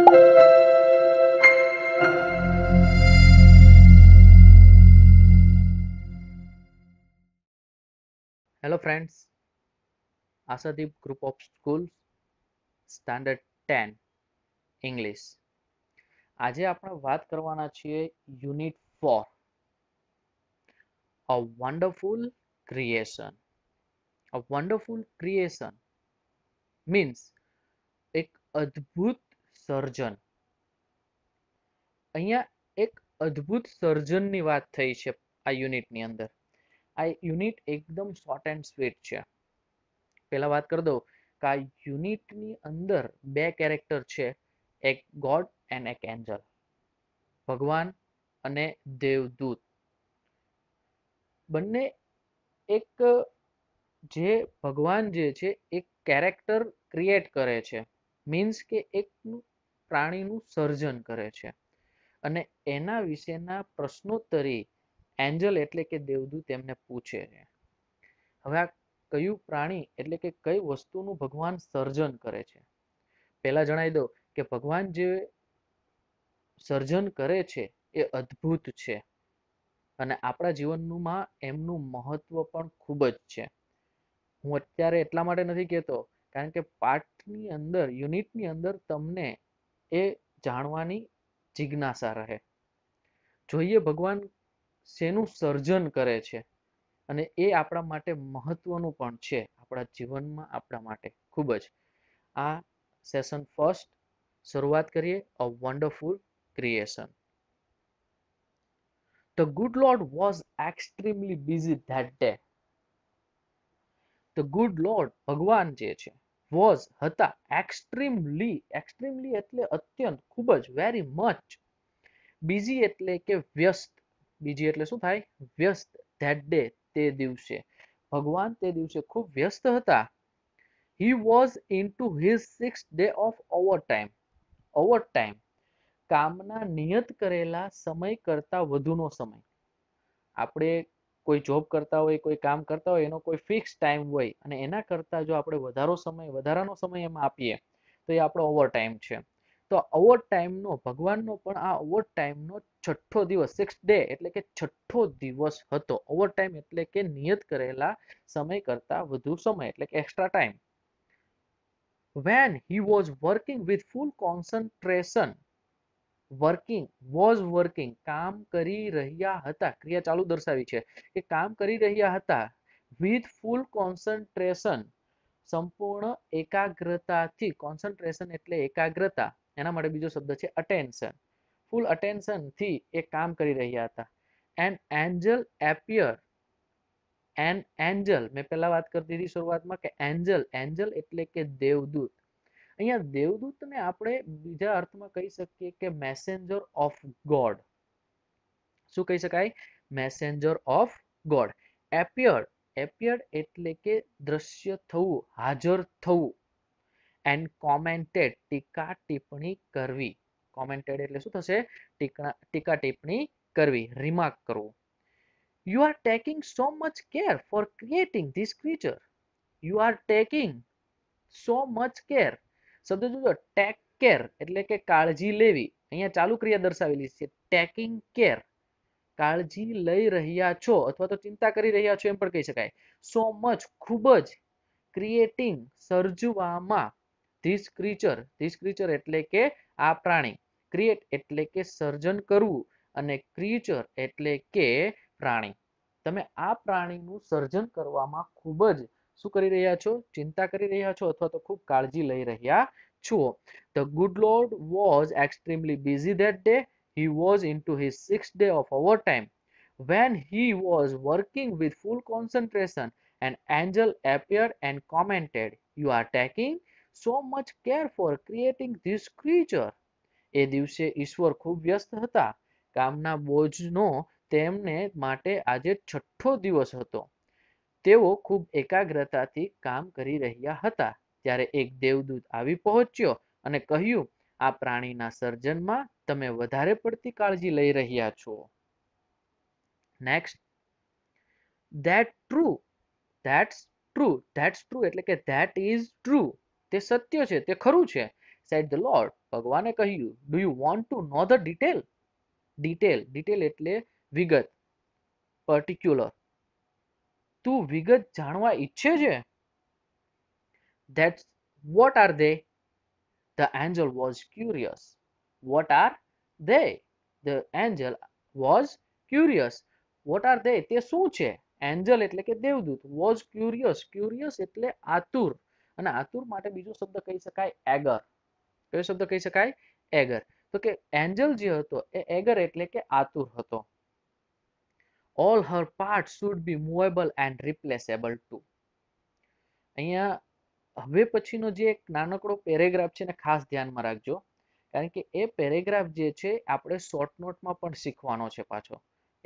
Hello friends, Asadeep Group of Schools, Standard 10 English. આજે આપણે વાત કરવાના છીએ unit 4, A Wonderful Creation. A wonderful creation means એક અદ્ભુત સર્જન. અહીંયા એક અદ્ભુત સર્જનની વાત થઈ છે આ યુનિટની અંદર. આ યુનિટ એકદમ શોર્ટ એન્ડ સ્વીટ છે. પહેલા વાત કરી દઉં કે આ યુનિટની અંદર બે કેરેક્ટર છે, એક ગોડ એન્ડ એક એન્જલ, ભગવાન અને દેવદૂત. બંને એક જે ભગવાન જે છે એક કેરેક્ટર ક્રિએટ કરે છે, મીન્સ કે એક પ્રાણીનું સર્જન કરે છે અને એના વિશેના પ્રશ્નોત્તરી એન્જલ એટલે કે દેવદૂત એમને પૂછે છે. હવે આ કયું પ્રાણી એટલે કે કઈ વસ્તુનું ભગવાન સર્જન કરે છે? પહેલા જણાવી દઉં કે ભગવાન જે સર્જન કરે છે એ અદ્ભુત છે અને આપણા જીવનમાં એમનું મહત્વ પણ ખૂબ જ છે. હું અત્યારે એટલા માટે નથી કહેતો કારણ કે પાઠની અંદર, યુનિટની અંદર તમને એ જાણવાની જિજ્ઞાસા રહે. જોઈએ ભગવાન શેનું સર્જન કરે છે અને એ આપણા માટે મહત્વનું પણ છે, આપણા જીવનમાં આપણા માટે ખૂબ જ. આ સેશન ફર્સ્ટ શરૂઆત કરીએ, a wonderful creation. The good Lord was extremely busy that day. The good Lord, ભગવાન જે છે, was હતા, extremely એટલે અત્યંત, ખૂબ જ, very much. busy એટલે કે વ્યસ્ત, busy એટલે શું થાય? વ્યસ્ત. that day તે દિવસે, ભગવાન તે દિવસે ખૂબ વ્યસ્ત હતા. He was into his 6th day of overtime. overtime કામના નિયત કરેલા સમય કરતા વધુનો સમય. આપણે કોઈ જોબ કરતા હોય, કોઈ કામ કરતા હોય, એનો કોઈ ફિક્સ ટાઈમ હોય અને એના કરતા જો આપણે વધારાનો સમય એમાં આપીએ તો એ આપણો ઓવર ટાઈમ છે. તો ઓવર ટાઈમનો, ભગવાનનો પણ આ ઓવર ટાઈમનો 6થો દિવસ, 6th ડે એટલે કે 6થો દિવસ હતો. ઓવર ટાઈમ એટલે કે નિયત કરેલા સમય કરતા વધુ સમય એટલે કે extra time. When he was working with full concentration, working કામ કરી રહ્યા હતા, ક્રિયા ચાલુ દર્શાવી છે કે કામ કરી રહ્યા હતા. વિથ ફૂલ કોન્સન્ટ્રેશન, સંપૂર્ણ એકાગ્રતાથી. કોન્સન્ટ્રેશન એટલે એકાગ્રતા, એના માટે બીજો શબ્દ છે અટેન્શન. ફૂલ અટેન્શનથી એ કામ કરી રહ્યા હતા. And angel appear. An angel, મેં પહેલા વાત કરતી હતી શરૂઆતમાં કે એન્જલ એટલે કે દેવદૂત. અહીંયા દેવદૂતને આપણે બીજા અર્થમાં કહી શકીએ કે મેસેન્જર ઓફ ગોડ. શું કહી શકાય? Messenger of God. એપિયર્ડ એટલે કે દ્રશ્ય થવું, હાજર થવું. એન્ડ કોમેન્ટેડ, ટીકા ટિપ્પણી કરવી. કોમેન્ટેડ એટલે શું થશે? ટીકા ટિપ્પણી કરવી, રિમાર્ક કરવું. You are taking so much care for creating this creature. You are taking so much care. શબ્દ જોજો, ટેક કેર એટલે કે કાળજી લેવી. અહીંયા ચાલુ ક્રિયા દર્શાવેલી છે, ટેકિંગ કેર, કાળજી લઈ રહ્યા છો અથવા તો ચિંતા કરી રહ્યા છો એમ પણ કહી શકાય. સો મચ, ખૂબ જ. ક્રિએટિંગ, સર્જવામાં. ધીસ ક્રીચર એટલે કે આ પ્રાણી. ક્રિએટ એટલે કે સર્જન કરવું અને ક્રીચર એટલે કે પ્રાણી. તમે આ પ્રાણીનું સર્જન કરવામાં ખૂબ જ શું કરી રહ્યા છો? ચિંતા કરી રહ્યા છો અથવા તો ખૂબ કાળજી લઈ રહ્યા છો. The good Lord was extremely busy that day. He was into his 6th day of overtime. When he was working with full concentration, an angel appeared and commented, You are taking so much care for creating this creature. એ દિવસે ઈશ્વર ખૂબ વ્યસ્ત હતા. કામના બોજનો તેમને માટે આજે 6થો દિવસ હતો. તેઓ ખૂબ એકાગ્રતાથી કામ કરી રહ્યા હતા. ત્યારે એક દેવદૂત આવી પહોંચ્યો અને કહ્યું, આ પ્રાણીના સર્જનમાં તમે વધારે પડતી કાળજી લઈ રહ્યા છો. નેક્સ્ટ. That's true એટલે કે that is true. તે સત્ય છે, તે ખરું છે. said the Lord. ભગવાને કહ્યું, do you want to know the detail? detail એટલે વિગત, particular. તું વિગત જાણવા ઈચ્છે છે? That's what are they? The angel was curious. What are they? The angel was curious. What are they? તે શું છે? Angel એટલે કે દેવદૂત. Was curious. Curious એટલે આતુર. અને આતુર માટે બીજો શબ્દ કહી શકાય એગર. કયો શબ્દ કહી શકાય? એગર. તો કે એન્જલ જે હતો એ એગર એટલે કે આતુર હતો. All her parts should be movable and replaceable too. અહીંયા હવે પછીનો જે એક નાનકડો પેરેગ્રાફ છે ને ખાસ ધ્યાનમાં રાખજો, કારણ કે એ પેરેગ્રાફ જે છે આપણે શોર્ટ નોટમાં પણ શીખવાનો છે પાછો.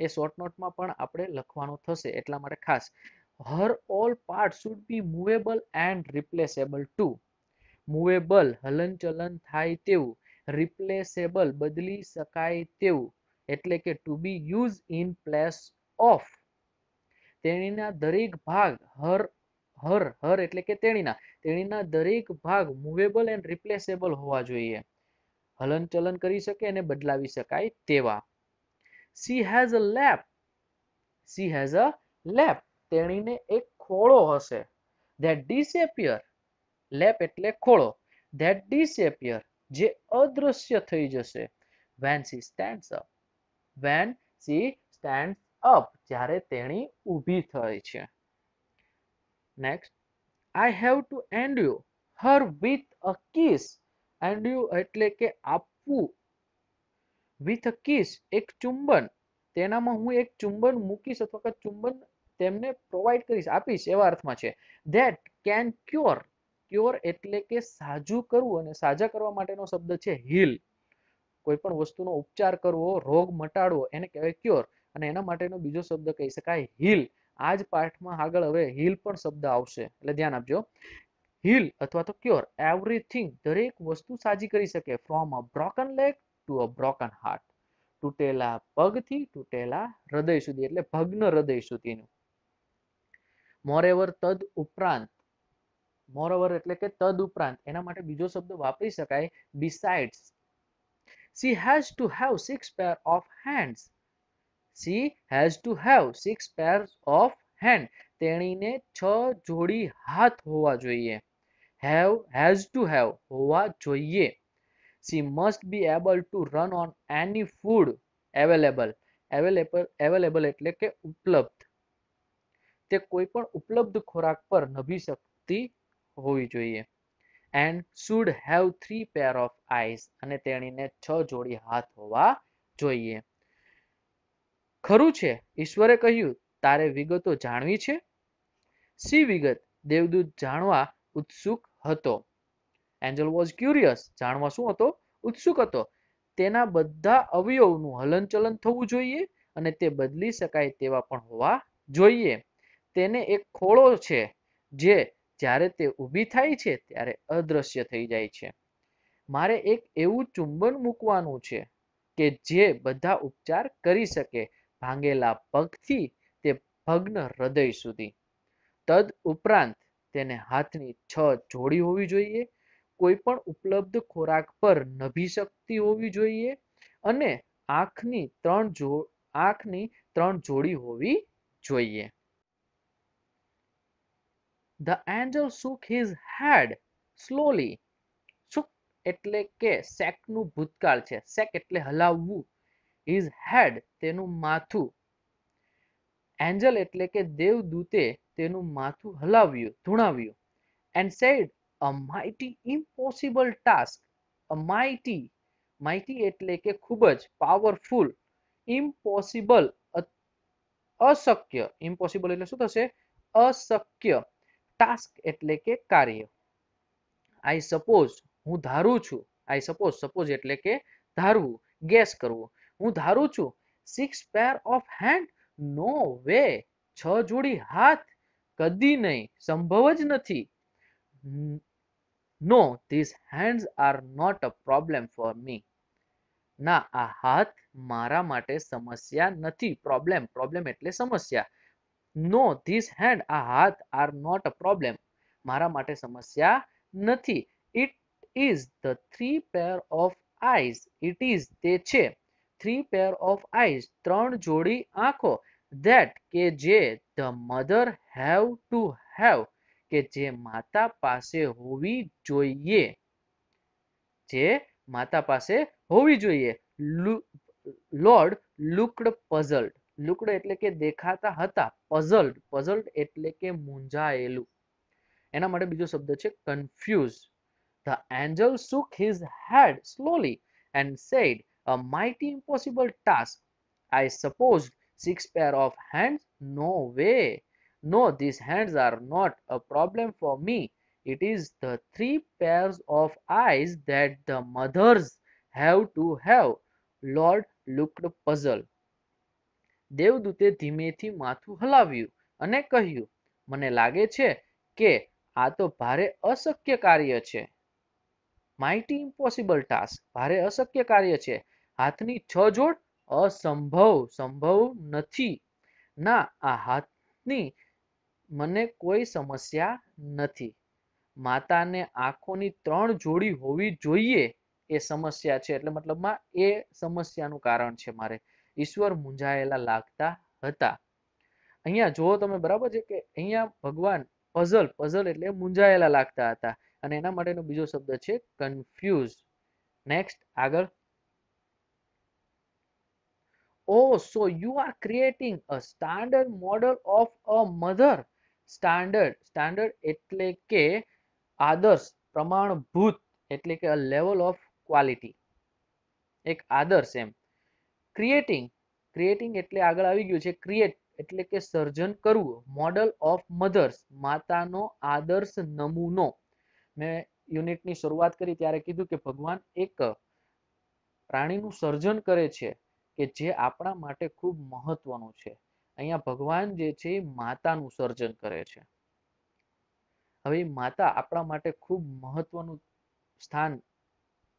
એ શોર્ટ નોટમાં પણ આપણે લખવાનો થશે, એટલા માટે ખાસ her all parts should be movable and replaceable too. Movable હલનચલન થાય તેવું, રિપ્લેસેબલ બદલી શકાય તેવું, એટલે કે to be use in place of. તેણીના દરેક ભાગ હર એટલે કે તેણીના દરેક ભાગ મૂવેબલ એન્ડ રિપ્લેસેબલ હોવા જોઈએ, હલનચલન કરી શકે અને બદલાવી શકાય તેવા. She has a lap. She has a lap. તેણીને એક ખોળો હશે. That disappear. લેપ એટલે ખોળો. That disappear. જે અદૃશ્ય થઈ જશે. When she stands up. When she stands up. જ્યારે તેણી ઊભી થાય છે. Next. I have to endure her with a kiss. Endure એટલે કે આપવું. With a kiss. એક ચુંબન. તેનામાં હું એક ચુંબન મૂકીશ અથવા કે ચુંબન તેમને પ્રોવાઈડ કરીશ, આપીશ, એવા અર્થમાં છે. That can cure. ક્યોર એટલે કે સાજુ કરવું, અને સાજા કરવા માટેનો શબ્દ છે હીલ. કોઈ પણ વસ્તુનો ઉપચાર કરવો, રોગ મટાડવો, એને કહેવાય ક્યોર. અને એના માટેનો બીજો શબ્દ કહી શકાય હીલ. આ જ પાઠમાં આગળ હવે હીલ પણ શબ્દ આવશે, એટલે ધ્યાન આપજો. હીલ અથવા તો ક્યોર એવરીથિંગ, દરેક વસ્તુ સાજી કરી શકે. From a broken leg to a broken heart. તૂટેલા પગથી તૂટેલા હૃદય સુધી, એટલે ભગ્ન હૃદય સુધીનું. મોરેવર તદ ઉપરાંત. મોરઓવર એટલે કે તદ ઉપરાંત, એના માટે બીજો શબ્દ વાપરી શકાય besides. She has to have 6 pair of hands. She has to have 6 pairs of hands. તેણીને 6 જોડી હાથ હોવા જોઈએ. Have, has to have, હોવા જોઈએ. She must be able to run on any food available. Available એટલે કે ઉપલબ્ધ. તે કોઈ પણ ઉપલબ્ધ ખોરાક પર નભી શકતી હોવી જોઈએ. And should have 3 pair of eyes. અને તેણીને 6 જોડી હાથ હોવા જોઈએ. ખરું છે, ઈશ્વરે કહ્યું, તારે વિગતો જાણવી છે? સી વિગત? દેવદૂત જાણવા ઉત્સુક હતો. Angel was curious. જાણવા શું હતો? ઉત્સુક હતો. તેના બધા અવયવનું હલનચલન થવું જોઈએ અને તે બદલી શકાય તેવા પણ હોવા જોઈએ. તેને એક ખોળો છે જે જ્યારે તે ઊભી થાય છે ત્યારે અદ્રશ્ય થઈ જાય છે. મારે એક એવું ચુંબન મૂકવાનું છે કે જે બધા ઉપચાર કરી શકે, ભાંગેલા પગથી તે ભગ્ન હૃદય સુધી. તદ ઉપરાંત તેને હાથની 6 જોડી હોવી જોઈએ, કોઈ પણ ઉપલબ્ધ ખોરાક પર નભી શકતી હોવી જોઈએ અને આંખની 3 જોડી હોવી જોઈએ. The angel shook his head slowly. Shook એટલે કે શેકનું ભૂતકાળ છે. શેક એટલે હલાવવું. His head તેનું માથું. Angel એટલે કે દેવદૂતે તેનું માથું હલાવ્યું, ધુણાવ્યું. And said, a mighty impossible task. A mighty એટલે કે ખૂબ જ powerful. Impossible અશક્ય. Impossible એટલે શું થશે? અશક્ય. ટાસ્ક એટલે કે કાર્ય. I suppose હું ધારું છું. I suppose એટલે કે ધારવું, ગેસ કરવું. હું ધારું છું 6 pair of hand. No way. 6 જોડી હાથ? કદી નહીં, સંભવ જ નથી. No, these hands are not a problem for me. ના, આ હાથ મારા માટે સમસ્યા નથી. problem એટલે સમસ્યા. No, these hands, આ હાથ are not a problem. મારા માટે સમસ્યા નથી. It is the three pair of eyes. It is તે છે three pair of eyes ત્રણ જોડી આંખો that કે જે the mother have to have કે જે માતા પાસે હોવી જોઈએ જે માતા પાસે હોવી જોઈએ લોર્ડ લુકડ પઝલ્ડ લુકડ એટલે કે દેખાતા હતા પઝલ્ડ એટલે કે મૂંઝાયેલું એના માટે બીજો શબ્દ છે confuse. The angel shook his head slowly and said, "A mighty impossible task. I supposed 6 pair of hands? No way. No, these hands are not a problem for me. It is the 3 pairs of eyes that the mothers have to have." Lord looked puzzled. દેવદૂતે ધીમેથી માથું હલાવ્યું અને કહ્યું, મને લાગે છે કે આ તો ભારે અશક્ય કાર્ય છે. માઇટી ઇમ્પોસિબલ ટાસ્ક ભારે અશક્ય કાર્ય છે. હાથની 6 જોડ સંભવ નથી. ના, આ હાથની મને કોઈ સમસ્યા નથી. માતાને આંખોની 3 જોડી હોવી જોઈએ એ સમસ્યા છે એટલે મતલબમાં એ સમસ્યાનું કારણ છે મારે. ઈશ્વર મૂંઝાયેલા લાગતા હતા. અહીંયા જો તમે બરાબર છે કે અહીંયા ભગવાન પઝલ એટલે મૂંઝાયેલા લાગતા હતા અને એના માટેનો બીજો શબ્દ છે કન્ફ્યુઝ. નેક્સ્ટ આગળ. Oh, so you are creating a standard model of a mother. Standard એટલે કે આદર્શ, પ્રમાણભૂત એટલે કે a level of quality, એક આદર્શ એમ. ક્રિએટિંગ એટલે આગળ આવી ગયું છે ક્રિએટ એટલે કે સર્જન કરવું. મોડલ ઓફ મધર્સ માતાનો આદર્શ નમૂનો. મેં યુનિટની શરૂઆત કરી ત્યારે કીધું કે ભગવાન એક પ્રાણીનું સર્જન કરે છે કે જે આપણા માટે ખૂબ મહત્વનું છે. અહીંયા ભગવાન જે છે માતાનું સર્જન કરે છે. હવે માતા આપણા માટે ખૂબ મહત્વનું સ્થાન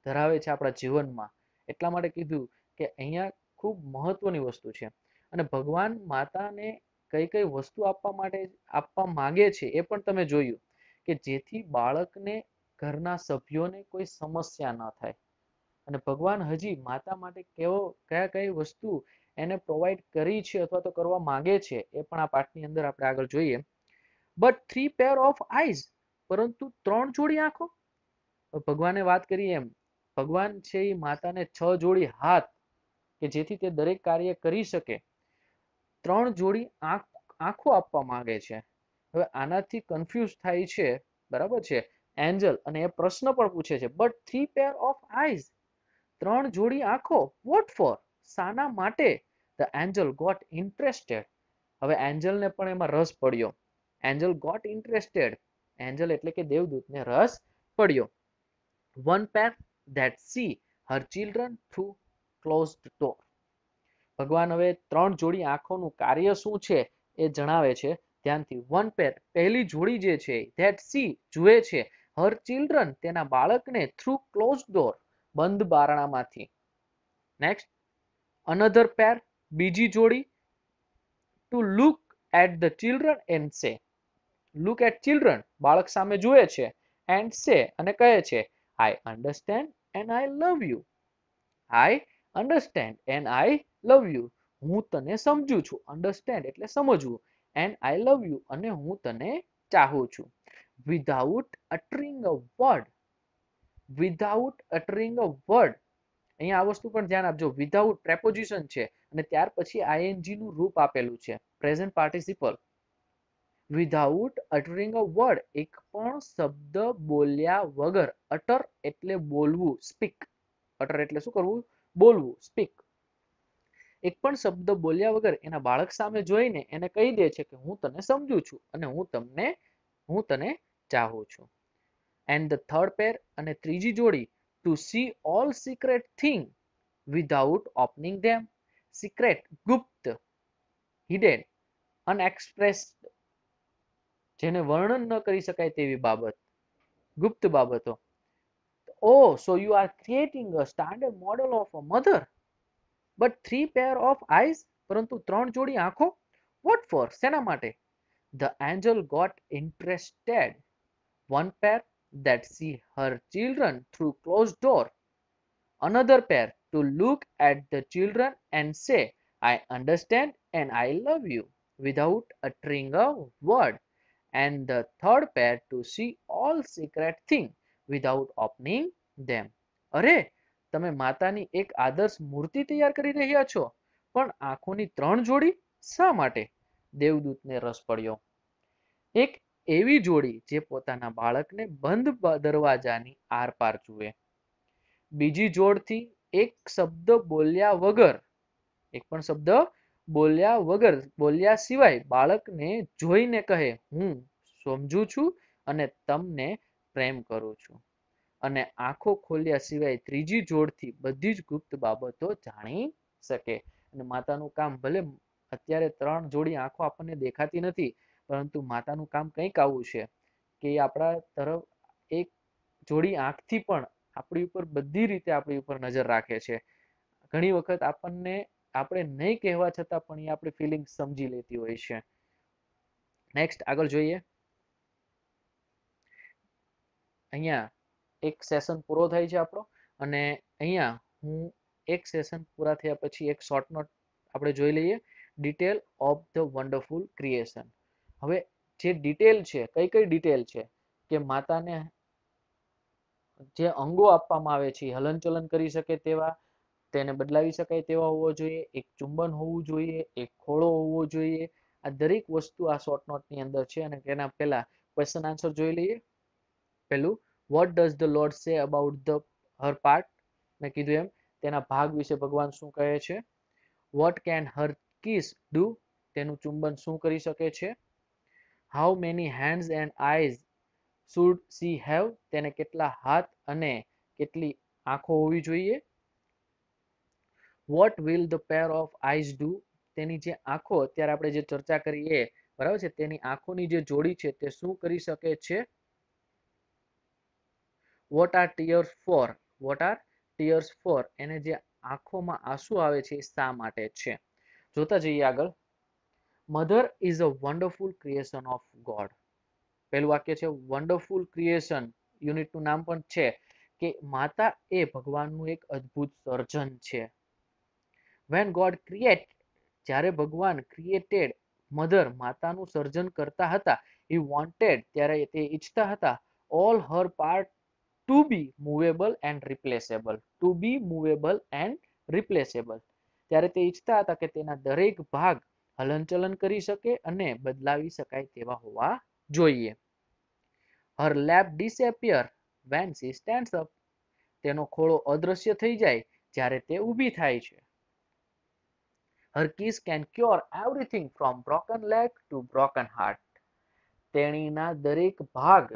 ધરાવે છે આપણા જીવનમાં. એટલા માટે કીધું કે અહીંયા ખૂબ મહત્વની વસ્તુ છે અને ભગવાન માતાને કઈ કઈ વસ્તુ આપવા માંગે છે એ પણ તમે જોયું કે જેથી બાળકને ઘરના સભ્યોને કોઈ સમસ્યા ન થાય. અને ભગવાન હજી માતા માટે કઈ વસ્તુ એને પ્રોવાઈડ કરી છે અથવા તો કરવા માંગે છે એ પણ આ પાઠની અંદર આપણે આગળ જોઈએ. બટ 3 પેર ઓફ આઈઝ પરંતુ 3 જોડી આંખો. ભગવાને વાત કરી એમ ભગવાન છે એ માતાને 6 જોડી હાથ કે જેથી તે દરેક કાર્ય કરી શકે. 3 જોડી આંખો આપવા માંગે છે. હવે આનાથી કન્ફ્યુઝ થાય છે બરાબર છે એન્જલ અને એ પ્રશ્ન પણ પૂછે છે બટ 3 પેર ઓફ આઈઝ 3 જોડી આંખો વોટ ફોર શાના માટે. The angel got interested. હવે એન્જલને પણ એમાં રસ પડ્યો. Angel got interested. એન્જલ એટલે કે દેવદૂતને રસ પડ્યો. One pair that see her children through closed door. ભગવાન હવે 3 જોડી આંખોનું કાર્ય શું છે એ જણાવે છે ધ્યાનથી. વન પેર પહેલી જોડી જે છે that see જુએ છે her children તેના બાળકને through closed door બંધ બારણામાંથી. નેક્સ્ટ. another pair બીજી જોડી to look at the children and say. look at children બાળક સામે જુએ છે and say અને કહે છે I understand and I love you. I understand and I love you. હું તને સમજુ છું. understand એટલે સમજવું and I love you અને હું તને ચાહું છું. without uttering a word. without uttering a word. અહીંયા આ વસ્તુ પણ ધ્યાન આપજો. without preposition છે અને ત્યાર પછી ing નું રૂપ આપેલું છે present participle. without uttering a word એક પણ શબ્દ બોલ્યા વગર. utter એટલે બોલવું speak. utter એટલે શું કરવું બોલવું speak. એક પણ શબ્દ બોલ્યા વગર એના બાળક સામે જોઈને એને કહી દે છે કે હું તને સમજુ છું અને હું તને ચાહું છું. and the third pair અને ત્રીજી જોડી to see all secret thing without opening them. secret Gupta hidden unexpressed જેને વર્ણન ન કરી શકાય તેવી બાબત ગુપ્ત બાબતો. oh so you are creating a standard model of a mother but 3 pair of eyes પરંતુ 3 જોડી આંખો what for શેના માટે. the angel got interested. one pair that see her children through closed door. Another pair to look at the children and say, I understand and I love you, without uttering a word. And the third pair to see all secret things without opening them. અરે, તમે માતાની એક આદર્શ મૂર્તિ તૈયાર કરી રહ્યા છો, પણ આંખોની ત્રણ જોડી શા માટે? દેવદૂતને રસ પડ્યો. એક એવી જોડી જે પોતાના બાળકને બંધ દરવાજાની આરપાર જુએ. બીજી જોડથી એક શબ્દ બોલ્યા વગર, એક પણ શબ્દ બોલ્યા સિવાય બાળકને જોઈને કહે, હું સમજુ છું અને તમને પ્રેમ કરું છું. અને આંખો ખોલ્યા સિવાય ત્રીજી જોડથી બધી જ ગુપ્ત બાબતો જાણી શકે. અને માતાનું કામ ભલે અત્યારે ત્રણ જોડી આંખો આપણને દેખાતી નથી, પરંતુ માતાનું કામ કંઈક આવું છે કે આપણા તરફ એક જોડી આંખથી પણ આપણી ઉપર બધી રીતે આપણી ઉપર નજર રાખે છે. ઘણી વખત આપણને આપણે નહીં કહેવા છતાં પણ એ આપણી ફિલિંગ સમજી લેતી હોય છે. નેક્સ્ટ આગળ જોઈએ. અહીંયા એક સેશન પૂરો થાય છે આપણો, અને અહીંયા હું એક સેશન પૂરા થયા પછી એક શોર્ટ નોટ આપણે જોઈ લઈએ, detail of the wonderful creation. હવે જે ડિટેલ છે, કઈ કઈ ડિટેલ છે કે માતાને જે અંગો આપવામાં આવે છે હલનચલન કરી શકે તેવા, તેને બદલાવી શકાય તેવા હોવો જોઈએ, એક ચુંબન હોવું જોઈએ, એક ખોળો હોવો જોઈએ. આ દરેક વસ્તુ આ શોર્ટ નોટની અંદર છે. અને તેના પહેલા ક્વેશ્ચન આન્સર જોઈ લઈએ. પહેલું, what does the Lord say about her part? મેં કીધું એમ તેના ભાગ વિશે ભગવાન શું કહે છે. what can her kiss do? તેનું ચુંબન શું કરી શકે છે. how many hands and eyes should she have? તેને કેટલા હાથ અને કેટલી આંખો હોવી જોઈએ. what will the pair of eyes do? તેની જે આંખો અત્યારે આપણે જે ચર્ચા કરી એ બરાબર છે, તેની આંખોની જે જોડી છે તે શું કરી શકે છે. what are tears for? what are tears for? એને જે આંખોમાં આંસુ આવે છે એ શા માટે છે. જોતા જઈએ આગળ. Mother is a wonderful creation of God. પહેલું વાક્ય છે વન્ડરફુલ ક્રિએશન. યુનિટનું નામ પણ છે કે માતા એ ભગવાનનું એક અદ્ભુત સર્જન છે. when God create, જ્યારે ભગવાન ક્રિએટેડ મધર માતાનું સર્જન કરતા હતા, he wanted, ત્યારે તે ઈચ્છતા હતા, all her part to be movable and replaceable. to be movable and replaceable. ત્યારે તે ઈચ્છતા હતા કે તેના દરેક ભાગ હલનચલન કરી શકે અને બદલાવી શકાય તેવા હોવા જોઈએ. her lap disappear when she stands up. તેનો ખોળો અદ્રશ્ય થઈ જાય જ્યારે તે ઊભી થાય છે. her kiss can cure everything from broken leg to broken heart. તેણીના દરેક ભાગ,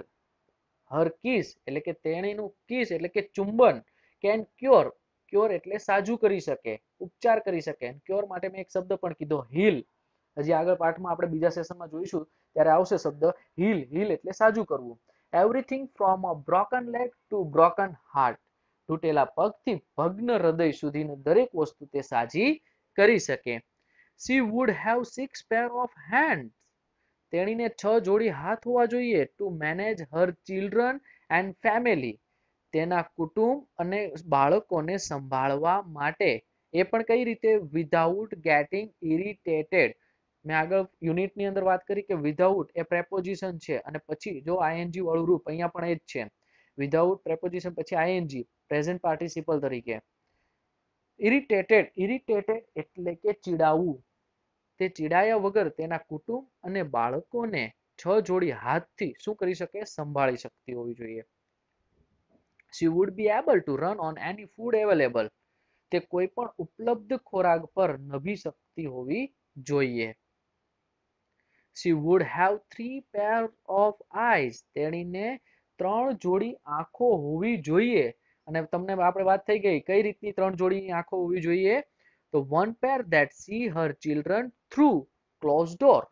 her kiss એટલે કે તેણીનું કિસ એટલે કે ચુંબન, can cure, ક્યોર એટલે સાજુ કરી શકે, ઉપચાર કરી શકે. ક્યોર માટે મેં એક શબ્દ પણ કીધો, heal. હજી આગળ પાઠમાં આપણે બીજા સેશનમાં જોઈશું ત્યારે આવશે શબ્દ heal. heal એટલે સાજુ કરવું. everything from a broken leg to broken heart. તૂટેલા પગથી ભગ્ન હૃદય સુધીની દરેક વસ્તુ તે સાજી કરી શકે. she would have 6 pair of hands. તેણીને 6 જોડી હાથ હોવા જોઈએ to manage her children and family. તેના કુટુંબ અને બાળકોને સંભાળવા માટે. એ પણ કઈ રીતે? without getting irritated. મેં આગળ યુનિટની અંદર વાત કરી કે without એ preposition છે અને પછી જો ing વાળું રૂપ અહીંયા પણ એ જ છે. without preposition પછી ing present participle તરીકે. irritated એટલે કે ચીડાવવું. તે ચીડાયા વગર તેના કુટુંબ અને બાળકોને 6 જોડી હાથથી શું કરી શકે? સંભાળી શકતી હોવી જોઈએ. she would be able to run on any food available. તે કોઈ પણ ઉપલબ્ધ ખોરાક પર નભી શકતી હોવી જોઈએ. she would have 3 pair of eyes. તેણીને 3 જોડી આંખો હોવી જોઈએ. અને તમને આપણે વાત થઈ ગઈ કઈ રીતની 3 જોડી આંખો હોવી જોઈએ. તો one pair that see her children through closed door.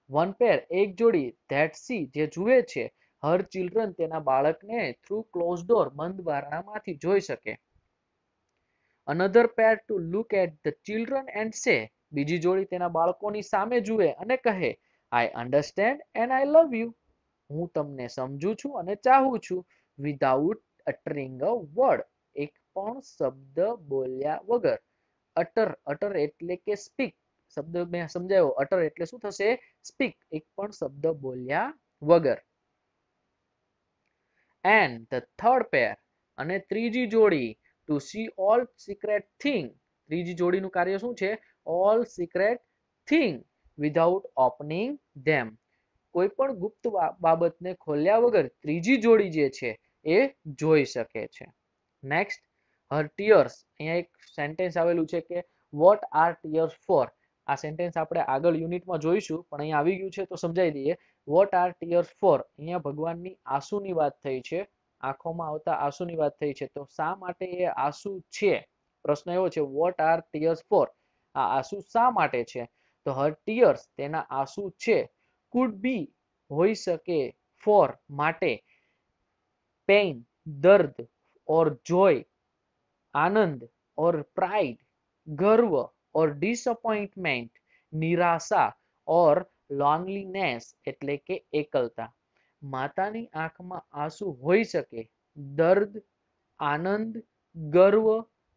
one pair એક જોડી that see જે જુએ છે her children તેના બાળકને through closed door બંધ બારણામાંથી જોઈ શકે. another pair to look at the children and say. બીજી જોડી તેના બાળકોની સામે જુએ અને કહે I understand and I love you. હું તમને સમજું છું અને ચાહું છું વિધાઉટ અટરિંગ અ વર્ડ, એક પણ શબ્દ બોલ્યા વગર. અટર એટલે કે સ્પીક, શબ્દ મેં સમજાવ્યો. અટર એટલે શું થશે? સ્પીક, એક પણ શબ્દ બોલ્યા વગર. એન્ડ ધ થર્ડ પેર, અને ત્રીજી જોડી, to see all secret thing, ત્રીજી જોડીનું કાર્ય શું છે? All secret thing without opening them, કોઈ પણ ગુપ્ત બાબતને ખોલ્યા વગર ત્રીજી જોડી જે છે એ જોઈ શકે છે. નેક્સ્ટ, હર ટીયર્સ, અહીંયા એક સેન્ટેન્સ આવેલું છે કે વોટ આર ટીયર્સ ફોર. આ સેન્ટેન્સ આપણે આગળ યુનિટમાં જોઈશું, પણ અહીંયા આવી ગયું છે તો સમજાવી દઈએ. વોટ આર ટીયર્સ ફોર, અહીંયા ભગવાનની આંસુની વાત થઈ છે, આંખોમાં આવતા આંસુની વાત થઈ છે. તો શા માટે એ આંસુ છે? પ્રશ્ન એવો છે, વોટ આર ટીયર્સ ફોર, આ આંસુ શા માટે છે? તો હર ટીયર્સ, તેના આંસુ છે, કુડ બી, હોઈ શકે, ફોર, માટે, પેઇન, દર્દ, ઓર જોય, આનંદ, ઓર પ્રાઇડ, ગર્વ, ઓર ડિસઅપોઇન્ટમેન્ટ, નિરાશા, ઓર લોનલીનેસ એટલે કે એકલતા. માતાની આંખમાં આંસુ હોઈ શકે દર્દ, આનંદ, ગર્વ,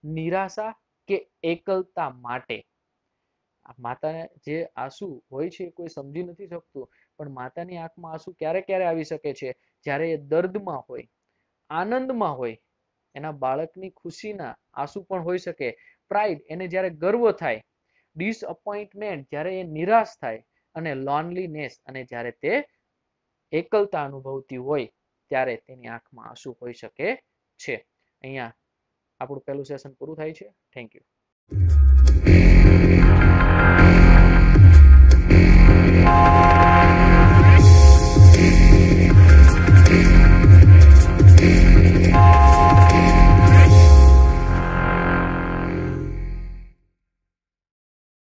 નિરાશા કે એકલતા માટે. માતાને જે આંસુ હોય છે કોઈ સમજી નથી શકતું, પણ માતાની આંખમાં આંસુ ક્યારે ક્યારે આવી શકે છે? જ્યારે એ દર્દમાં હોય, આનંદમાં હોય, એના બાળકની ખુશીના આંસુ પણ હોઈ શકે, પ્રાઇડ, એને જ્યારે ગર્વ થાય, ડિસઅપોઇન્ટમેન્ટ, જ્યારે એ નિરાશ થાય, અને લોનલીનેસ, અને જ્યારે તે એકલતા અનુભવતી હોય ત્યારે તેની આંખમાં આંસુ હોઈ શકે છે. અહીંયા આપણું પહેલું સેશન પૂરું થાય છે. Thank you.